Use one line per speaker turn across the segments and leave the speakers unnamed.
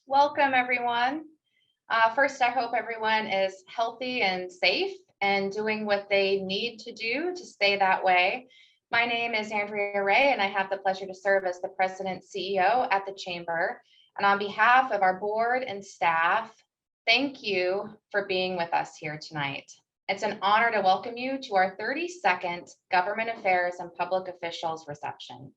Welcome, everyone. First, I hope everyone is healthy and safe and doing what they need to do to stay that way. My name is Andrea Ray, and I have the pleasure to serve as the President CEO at the Chamber. And on behalf of our board and staff, thank you for being with us here tonight. It's an honor to welcome you to our 32nd Government Affairs and Public Officials reception.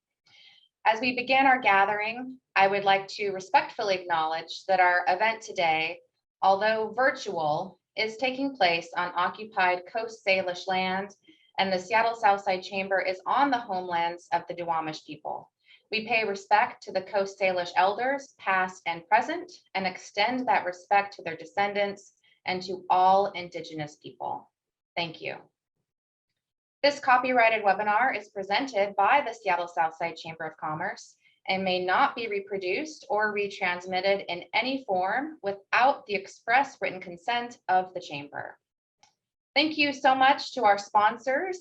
As we begin our gathering, I would like to respectfully acknowledge that our event today, although virtual, is taking place on occupied Coast Salish land, and the Seattle Southside Chamber is on the homelands of the Duwamish people. We pay respect to the Coast Salish elders, past and present, and extend that respect to their descendants and to all Indigenous people. Thank you. This copyrighted webinar is presented by the Seattle Southside Chamber of Commerce and may not be reproduced or retransmitted in any form without the express written consent of the Chamber. Thank you so much to our sponsors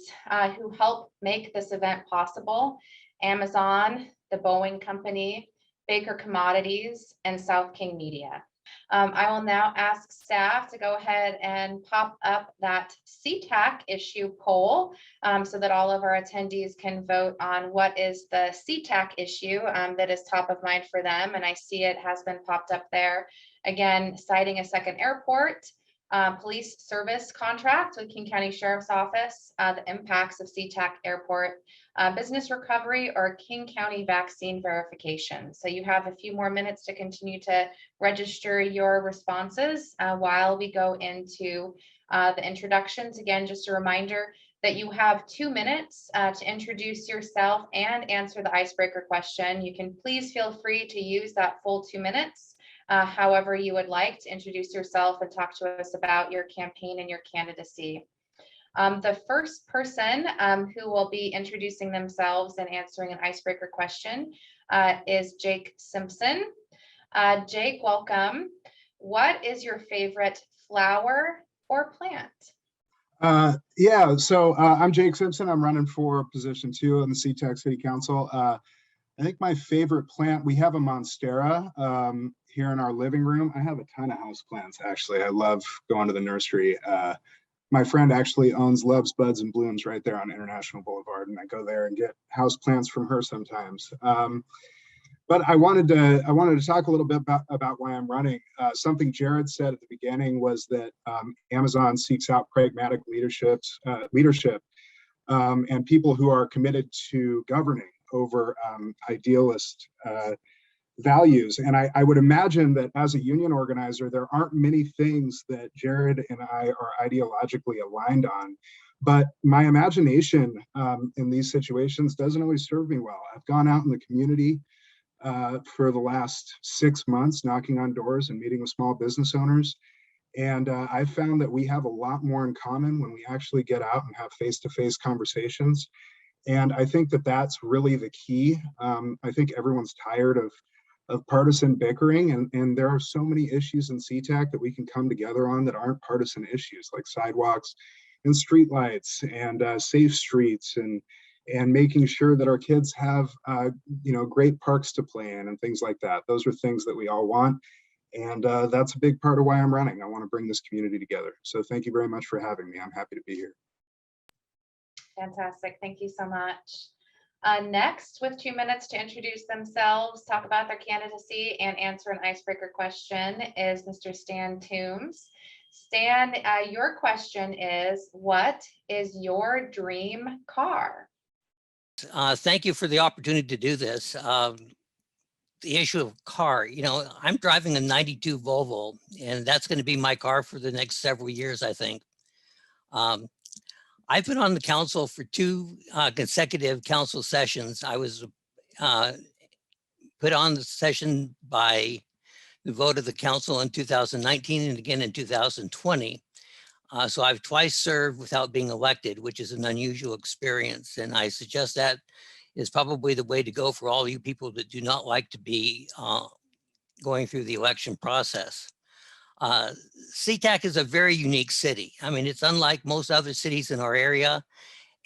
who help make this event possible: Amazon, the Boeing Company, Baker Commodities, and South King Media. I will now ask staff to go ahead and pop up that SeaTac issue poll so that all of our attendees can vote on what is the SeaTac issue that is top of mind for them. And I see it has been popped up there. Again, citing a second airport, police service contract with King County Sheriff's Office, the impacts of SeaTac Airport, business recovery, or King County vaccine verification. So you have a few more minutes to continue to register your responses while we go into the introductions. Again, just a reminder that you have 2 minutes to introduce yourself and answer the icebreaker question. You can please feel free to use that full 2 minutes however you would like to introduce yourself and talk to us about your campaign and your candidacy. The first person who will be introducing themselves and answering an icebreaker question is Jake Simpson. Jake, welcome. What is your favorite flower or plant?
I'm Jake Simpson. I'm running for position 2 on the SeaTac City Council. I think my favorite plant, we have a monstera here in our living room. I have a ton of house plants, actually. I love going to the nursery. My friend actually owns Love's Buds and Blooms right there on International Boulevard, and I go there and get house plants from her sometimes. But I wanted to talk a little bit about why I'm running. Something Jared said at the beginning was that Amazon seeks out pragmatic leadership and people who are committed to governing over idealist values. And I would imagine that as a union organizer, there aren't many things that Jared and I are ideologically aligned on. But my imagination in these situations doesn't always serve me well. I've gone out in the community for the last 6 months, knocking on doors and meeting with small business owners. And I've found that we have a lot more in common when we actually get out and have face-to-face conversations. And I think that that's really the key. I think everyone's tired of partisan bickering, and there are so many issues in SeaTac that we can come together on that aren't partisan issues, like sidewalks and streetlights and safe streets and making sure that our kids have great parks to play in and things like that. Those are things that we all want, and that's a big part of why I'm running. I want to bring this community together. So thank you very much for having me. I'm happy to be here.
Fantastic. Thank you so much. Next, with 2 minutes to introduce themselves, talk about their candidacy, and answer an icebreaker question is Mr. Stan Toombs. Stan, your question is, what is your dream car?
Thank you for the opportunity to do this. The issue of car, I'm driving a 92 Volvo, and that's going to be my car for the next several years, I think. I've been on the council for 2 consecutive council sessions. I was put on the session by the vote of the council in 2019 and again in 2020. So I've twice served without being elected, which is an unusual experience. And I suggest that is probably the way to go for all you people that do not like to be going through the election process. SeaTac is a very unique city. I mean, it's unlike most other cities in our area.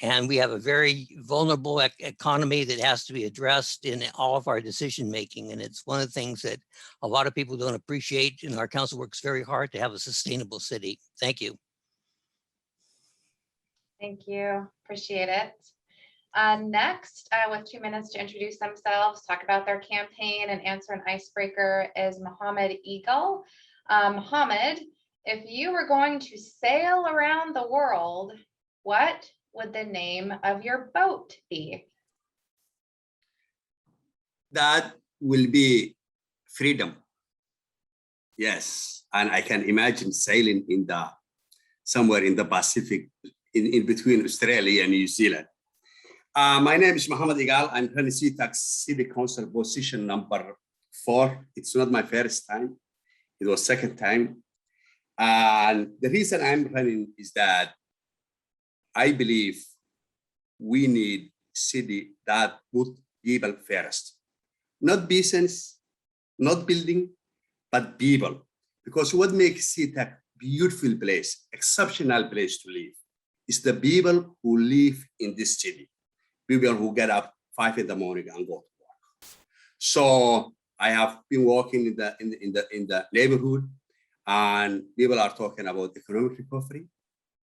And we have a very vulnerable economy that has to be addressed in all of our decision making. And it's one of the things that a lot of people don't appreciate. And our council works very hard to have a sustainable city. Thank you.
Thank you. Appreciate it. Next, with 2 minutes to introduce themselves, talk about their campaign and answer an icebreaker is Mohammed Eagle. Mohammed, if you were going to sail around the world, what would the name of your boat be?
That will be freedom. Yes, and I can imagine sailing in somewhere in the Pacific, in between Australia and New Zealand. My name is Mohammed Igal. I'm running SeaTac City Council position number 4. It's not my first time. It was second time. And the reason I'm running is that I believe we need city that put people first. Not business, not building, but people. Because what makes SeaTac beautiful place, exceptional place to live, is the people who live in this city. People who get up 5 in the morning and go to work. So I have been working in the neighborhood, and people are talking about economic recovery,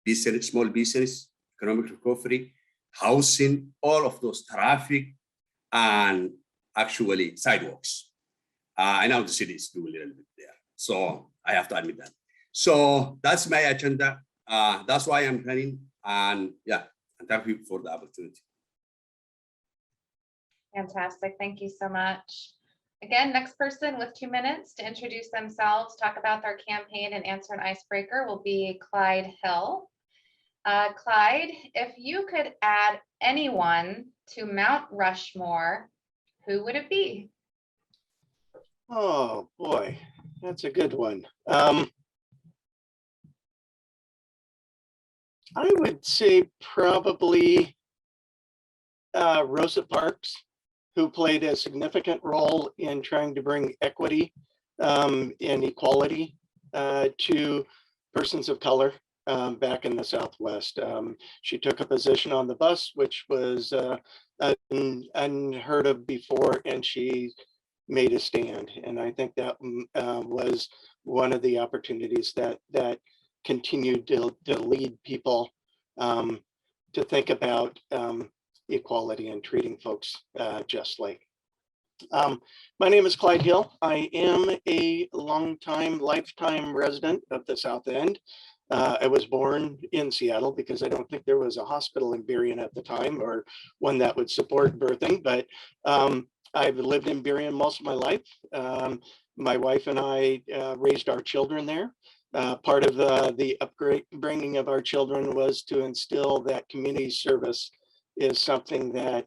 business, small business, economic recovery, housing, all of those, traffic, and actually sidewalks. I know the city is doing a little bit there, so I have to admit that. So that's my agenda. That's why I'm running, and yeah, and thank you for the opportunity.
Fantastic. Thank you so much. Again, next person with 2 minutes to introduce themselves, talk about their campaign and answer an icebreaker will be Clyde Hill. Clyde, if you could add anyone to Mount Rushmore, who would it be?
Oh boy, that's a good one. I would say probably Rosa Parks, who played a significant role in trying to bring equity and equality to persons of color back in the Southwest. She took a position on the bus, which was unheard of before, and she made a stand. And I think that was one of the opportunities that continued to lead people to think about equality and treating folks justly. My name is Clyde Hill. I am a lifetime resident of the South End. I was born in Seattle because I don't think there was a hospital in Burien at the time, or one that would support birthing, but I've lived in Burien most of my life. My wife and I raised our children there. Part of the upbringing of our children was to instill that community service is something that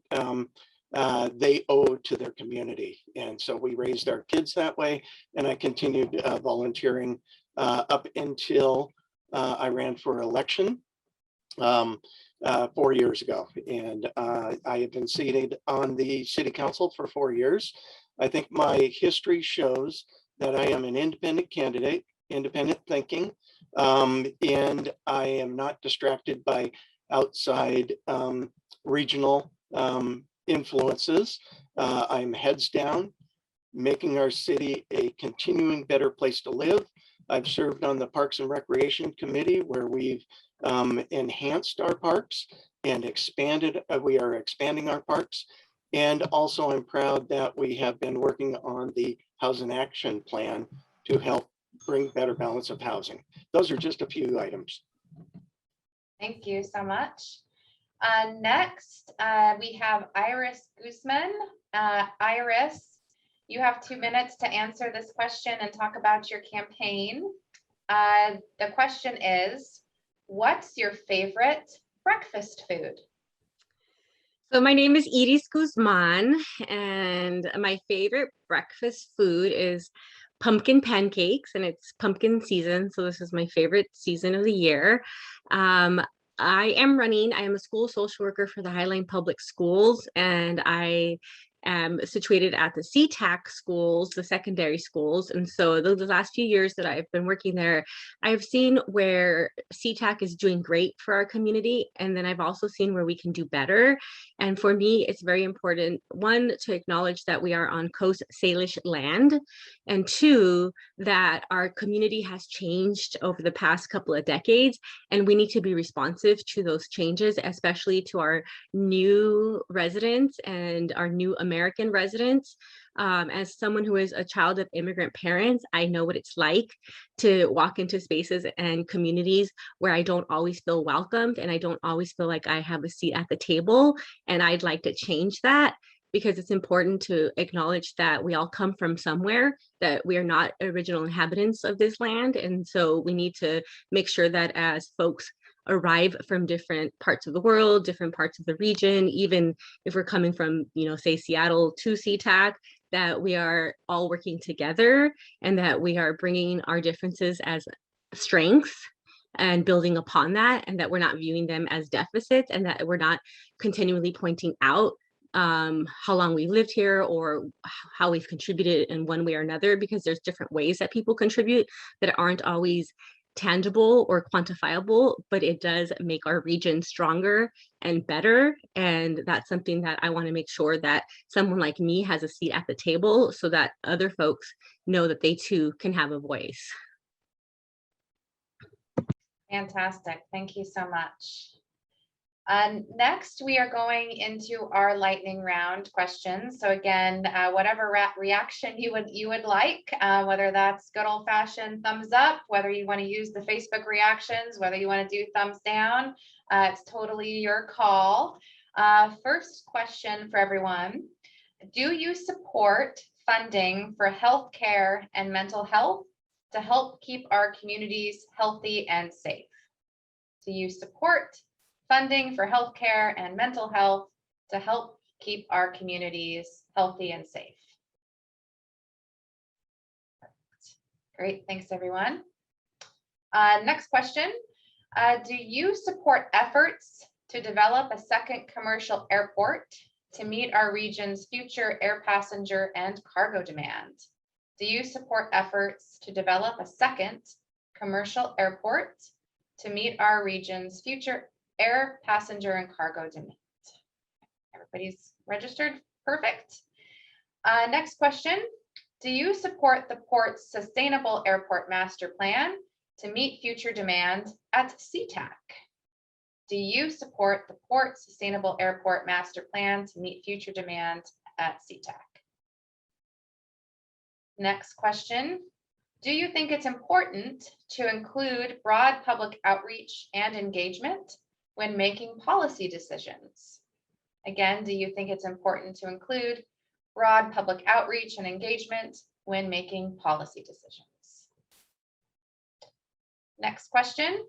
they owe to their community. And so we raised our kids that way. And I continued volunteering up until I ran for election 4 years ago. And I have been seated on the city council for 4 years. I think my history shows that I am an independent candidate, independent thinking, and I am not distracted by outside regional influences. I'm heads down, making our city a continuing better place to live. I've served on the Parks and Recreation Committee, where we've enhanced our parks and expanded. We are expanding our parks. And also I'm proud that we have been working on the Housing Action Plan to help bring better balance of housing. Those are just a few items.
Thank you so much. Next, we have Iris Guzman. Iris, you have 2 minutes to answer this question and talk about your campaign. The question is, what's your favorite breakfast food?
So my name is Iris Guzman, and my favorite breakfast food is pumpkin pancakes, and it's pumpkin season. So this is my favorite season of the year. I am a school social worker for the Highline Public Schools, and I situated at the SeaTac schools, the secondary schools. And so the last few years that I've been working there, I've seen where SeaTac is doing great for our community. And then I've also seen where we can do better. And for me, it's very important, one, to acknowledge that we are on Coast Salish land, and two, that our community has changed over the past couple of decades, and we need to be responsive to those changes, especially to our new residents and our new American residents. As someone who is a child of immigrant parents, I know what it's like to walk into spaces and communities where I don't always feel welcomed and I don't always feel like I have a seat at the table. And I'd like to change that, because it's important to acknowledge that we all come from somewhere, that we are not original inhabitants of this land. And so we need to make sure that as folks arrive from different parts of the world, different parts of the region, even if we're coming from, say Seattle to SeaTac, that we are all working together and that we are bringing our differences as strengths and building upon that, and that we're not viewing them as deficits, and that we're not continually pointing out how long we've lived here or how we've contributed in one way or another, because there's different ways that people contribute that aren't always tangible or quantifiable, but it does make our region stronger and better. And that's something that I want to make sure that someone like me has a seat at the table, so that other folks know that they too can have a voice.
Fantastic. Thank you so much. Next, we are going into our lightning round questions. So again, whatever reaction you would like, whether that's good old fashioned thumbs up, whether you want to use the Facebook reactions, whether you want to do thumbs down, it's totally your call. First question for everyone: do you support funding for healthcare and mental health to help keep our communities healthy and safe? Do you support funding for healthcare and mental health to help keep our communities healthy and safe? Great, thanks everyone. Next question. Do you support efforts to develop a second commercial airport to meet our region's future air passenger and cargo demand? Do you support efforts to develop a second commercial airport to meet our region's future air passenger and cargo demand? Everybody's registered. Perfect. Next question. Do you support the port's sustainable airport master plan to meet future demand at SeaTac? Do you support the port's sustainable airport master plan to meet future demand at SeaTac? Next question. Do you think it's important to include broad public outreach and engagement when making policy decisions? Again, do you think it's important to include broad public outreach and engagement when making policy decisions? Next question.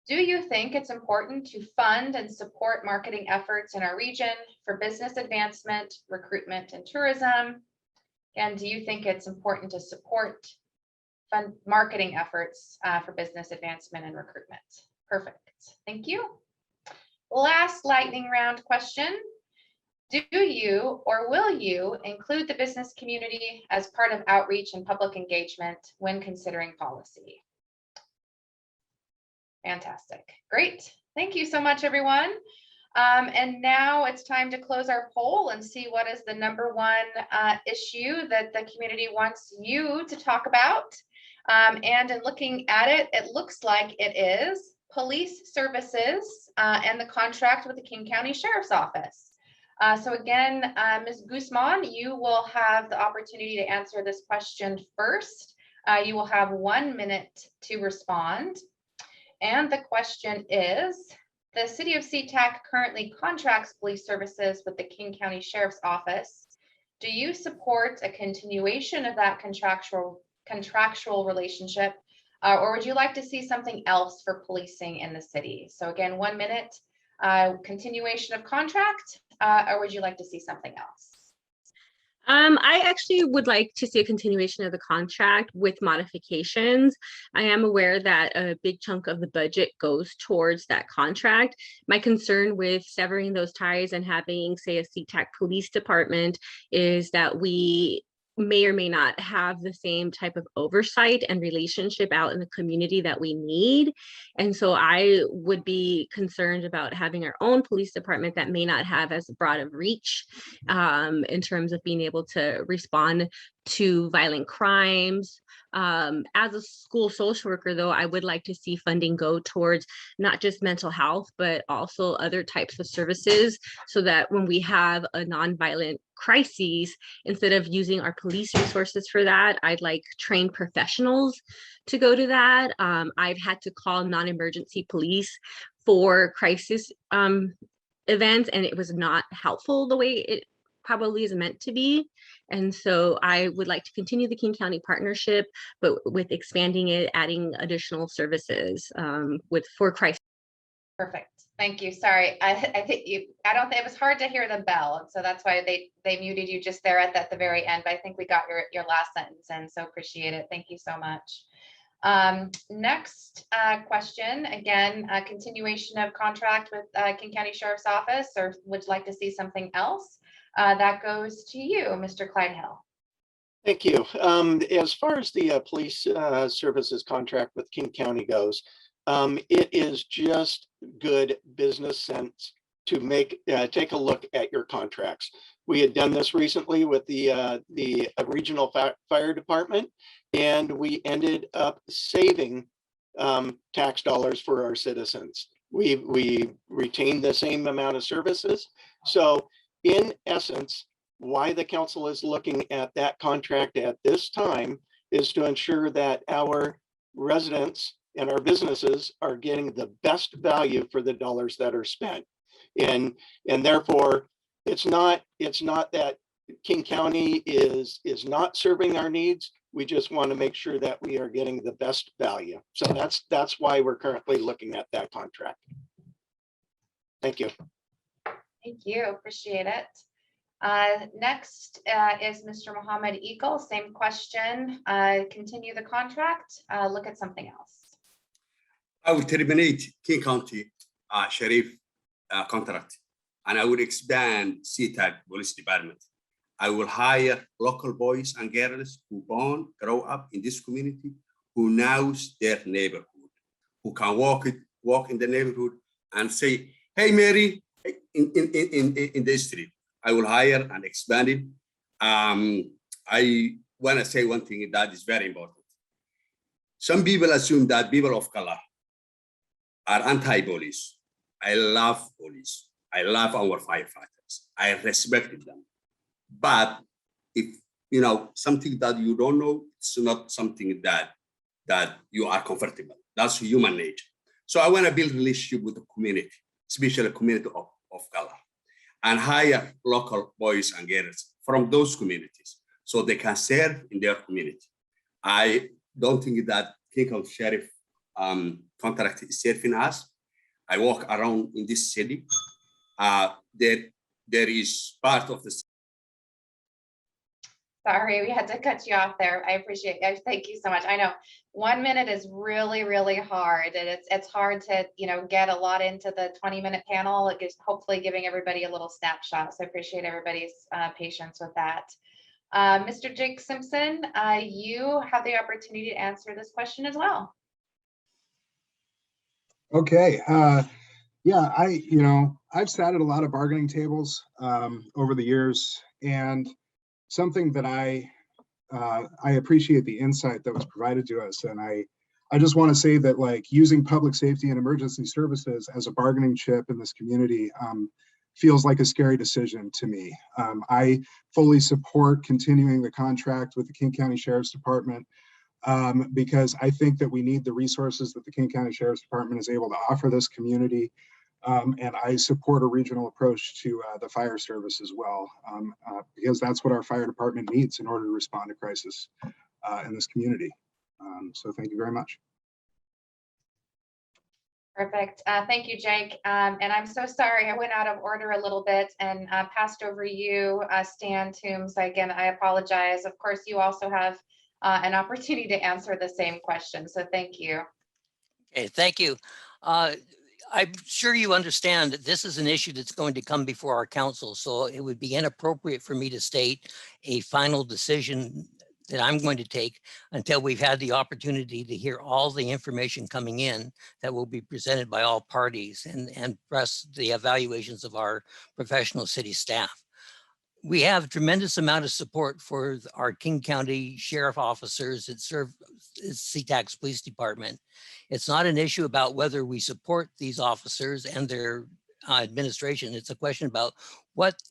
Do you think it's important to fund and support marketing efforts in our region for business advancement, recruitment, and tourism? And do you think it's important to support fund marketing efforts for business advancement and recruitment? Perfect. Thank you. Last lightning round question. Do you or will you include the business community as part of outreach and public engagement when considering policy? Fantastic. Great. Thank you so much, everyone. And now it's time to close our poll and see what is the #1 issue that the community wants you to talk about. And in looking at it, it looks like it is police services and the contract with the King County Sheriff's Office. So again, Ms. Guzman, you will have the opportunity to answer this question first. You will have 1 minute to respond. And the question is, the City of SeaTac currently contracts police services with the King County Sheriff's Office. Do you support a continuation of that contractual relationship, or would you like to see something else for policing in the city? So again, 1 minute, continuation of contract, or would you like to see something else?
I actually would like to see a continuation of the contract with modifications. I am aware that a big chunk of the budget goes towards that contract. My concern with severing those ties and having, say, a SeaTac police department is that we may or may not have the same type of oversight and relationship out in the community that we need. And so I would be concerned about having our own police department that may not have as broad of reach in terms of being able to respond to violent crimes. As a school social worker, though, I would like to see funding go towards not just mental health, but also other types of services, so that when we have a nonviolent crises, instead of using our police resources for that, I'd like trained professionals to go to that. I've had to call non-emergency police for crisis events, and it was not helpful the way it probably is meant to be. And so I would like to continue the King County partnership, but with expanding it, adding additional services for crisis.
Perfect. Thank you. Sorry. I think it was hard to hear the bell. And so that's why they muted you just there at the very end. But I think we got your last sentence, and so appreciate it. Thank you so much. Next question, again, a continuation of contract with King County Sheriff's Office, or would you like to see something else? That goes to you, Mr. Clyde Hill.
Thank you. As far as the police services contract with King County goes, it is just good business sense to take a look at your contracts. We had done this recently with the regional fire department, and we ended up saving tax dollars for our citizens. We retained the same amount of services. So in essence, why the council is looking at that contract at this time is to ensure that our residents and our businesses are getting the best value for the dollars that are spent. And therefore, it's not that King County is not serving our needs. We just want to make sure that we are getting the best value. So that's why we're currently looking at that contract. Thank you.
Thank you. Appreciate it. Next is Mr. Mohammed Eagle. Same question. Continue the contract. Look at something else.
I will terminate King County Sheriff contract, and I will expand SeaTac Police Department. I will hire local boys and girls who grow up in this community, who knows their neighborhood, who can walk in the neighborhood and say, "Hey, Mary," in the street. I will hire and expand it. I want to say one thing that is very important. Some people assume that people of color are anti-police. I love police. I love our firefighters. I respect them. But if you know something that you don't know, it's not something that you are comfortable. That's human nature. So I want to build relationship with the community, especially community of color, and hire local boys and girls from those communities so they can serve in their community. I don't think that King County Sheriff contract is serving us. I walk around in this city. There is part of the.
Sorry, we had to cut you off there. I appreciate it. Thank you so much. I know 1 minute is really, really hard, and it's hard to get a lot into the 20-minute panel. It is hopefully giving everybody a little snapshot. So I appreciate everybody's patience with that. Mr. Jake Simpson, you have the opportunity to answer this question as well.
Okay. Yeah, I've sat at a lot of bargaining tables over the years, and something that I appreciate the insight that was provided to us. And I just want to say that, like, using public safety and emergency services as a bargaining chip in this community feels like a scary decision to me. I fully support continuing the contract with the King County Sheriff's Department because I think that we need the resources that the King County Sheriff's Department is able to offer this community. And I support a regional approach to the fire service as well, because that's what our fire department needs in order to respond to crisis in this community. So thank you very much.
Perfect. Thank you, Jake. And I'm so sorry, I went out of order a little bit and passed over you, Stan Toombs. Again, I apologize. Of course, you also have an opportunity to answer the same question. So thank you.
Okay, thank you. I'm sure you understand that this is an issue that's going to come before our council, so it would be inappropriate for me to state a final decision that I'm going to take until we've had the opportunity to hear all the information coming in that will be presented by all parties and press the evaluations of our professional city staff. We have tremendous amount of support for our King County Sheriff officers that serve SeaTac's Police Department. It's not an issue about whether we support these officers and their administration. It's a question about what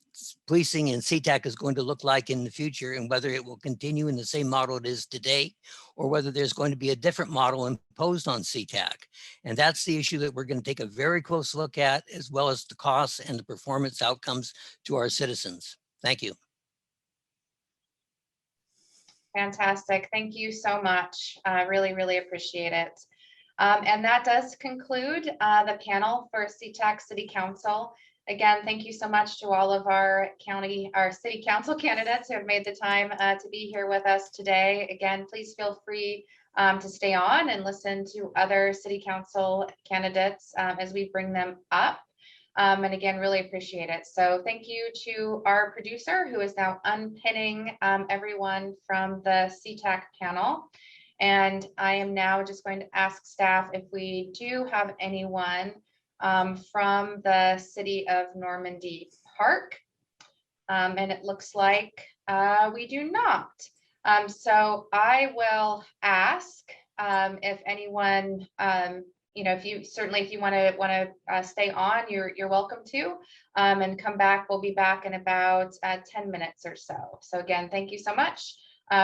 policing in SeaTac is going to look like in the future and whether it will continue in the same model it is today or whether there's going to be a different model imposed on SeaTac. And that's the issue that we're going to take a very close look at, as well as the costs and the performance outcomes to our citizens. Thank you.
Fantastic. Thank you so much. I really, really appreciate it. And that does conclude the panel for SeaTac City Council. Again, thank you so much to all of our city council candidates who have made the time to be here with us today. Again, please feel free to stay on and listen to other city council candidates as we bring them up. And again, really appreciate it. So thank you to our producer who is now unpinning everyone from the SeaTac panel. And I am now just going to ask staff if we do have anyone from the city of Normandy Park. And it looks like we do not. So I will ask if anyone, if you want to stay on, you're welcome to, and come back. We'll be back in about 10 minutes or so. So again, thank you so much.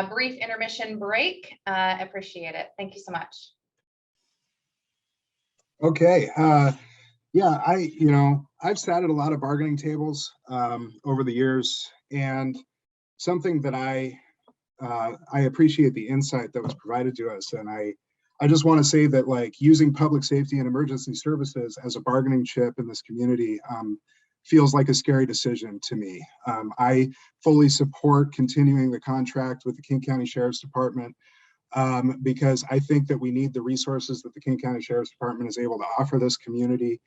Brief intermission break. Appreciate it. Thank you so much.
Okay. Yeah, I've sat at a lot of bargaining tables over the years, and something that I appreciate the insight that was provided to us, and I just want to say that, like, using public safety and emergency services as a bargaining chip in this community feels like a scary decision to me. I fully support continuing the contract with the King County Sheriff's Department because I think that we need the resources that the King County Sheriff's Department is able to offer this community.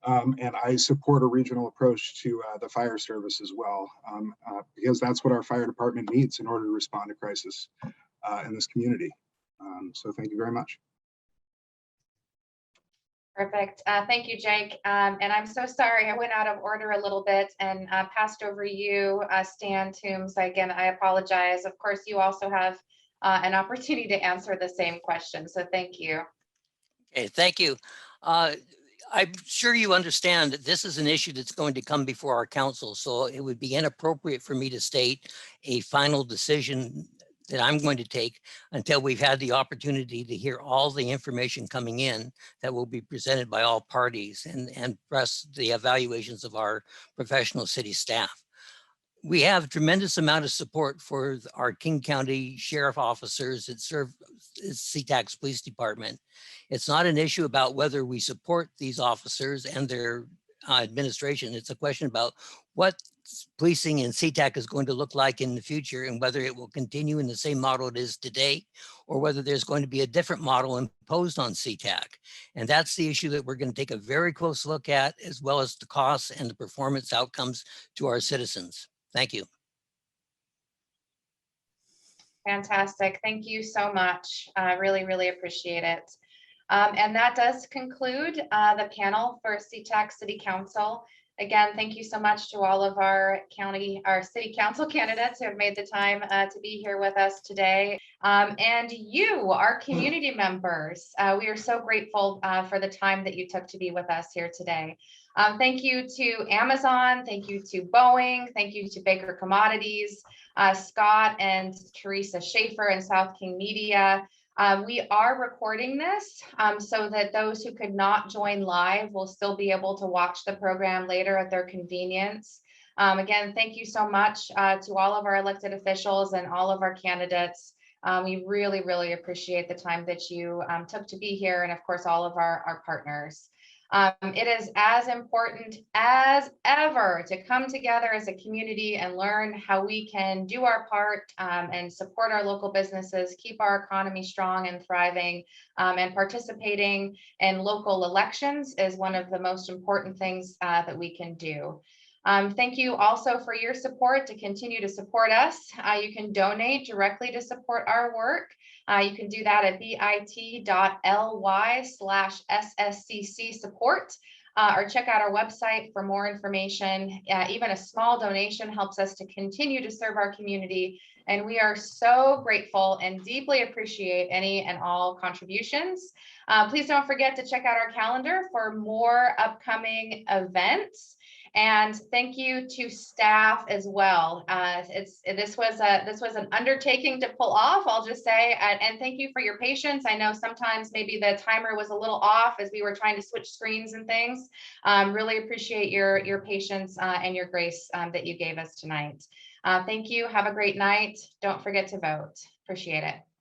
And I support a regional approach to the fire service as well, because that's what our fire department needs in order to respond to crisis in this community. So thank you very much.
Perfect. Thank you, Jake. And I'm so sorry, I went out of order a little bit and passed over you, Stan Toombs. Again, I apologize. Of course, you also have an opportunity to answer the same question. So thank you.
Okay, thank you. I'm sure you understand that this is an issue that's going to come before our council, so it would be inappropriate for me to state a final decision that I'm going to take until we've had the opportunity to hear all the information coming in that will be presented by all parties and press the evaluations of our professional city staff. We have tremendous amount of support for our King County Sheriff officers that serve SeaTac's Police Department. It's not an issue about whether we support these officers and their administration. It's a question about what policing in SeaTac is going to look like in the future and whether it will continue in the same model it is today or whether there's going to be a different model imposed on SeaTac. And that's the issue that we're going to take a very close look at, as well as the costs and the performance outcomes to our citizens. Thank you.
Fantastic. Thank you so much. I really, really appreciate it. And that does conclude the panel for SeaTac City Council. Again, thank you so much to all of our city council candidates who have made the time to be here with us today. And you, our community members, we are so grateful for the time that you took to be with us here today. Thank you to Amazon, thank you to Boeing, thank you to Baker Commodities, Scott and Teresa Schaefer and South King Media. We are recording this so that those who could not join live will still be able to watch the program later at their convenience. Again, thank you so much to all of our elected officials and all of our candidates. We really, really appreciate the time that you took to be here, and of course, all of our partners. It is as important as ever to come together as a community and learn how we can do our part and support our local businesses, keep our economy strong and thriving, and participating in local elections is one of the most important things that we can do. Thank you also for your support to continue to support us. You can donate directly to support our work. You can do that at bit.ly/SSCC support, or check out our website for more information. Even a small donation helps us to continue to serve our community, and we are so grateful and deeply appreciate any and all contributions. Please don't forget to check out our calendar for more upcoming events. And thank you to staff as well. This was an undertaking to pull off, I'll just say, and thank you for your patience. I know sometimes maybe the timer was a little off as we were trying to switch screens and things. Really appreciate your patience and your grace that you gave us tonight. Thank you. Have a great night. Don't forget to vote. Appreciate it.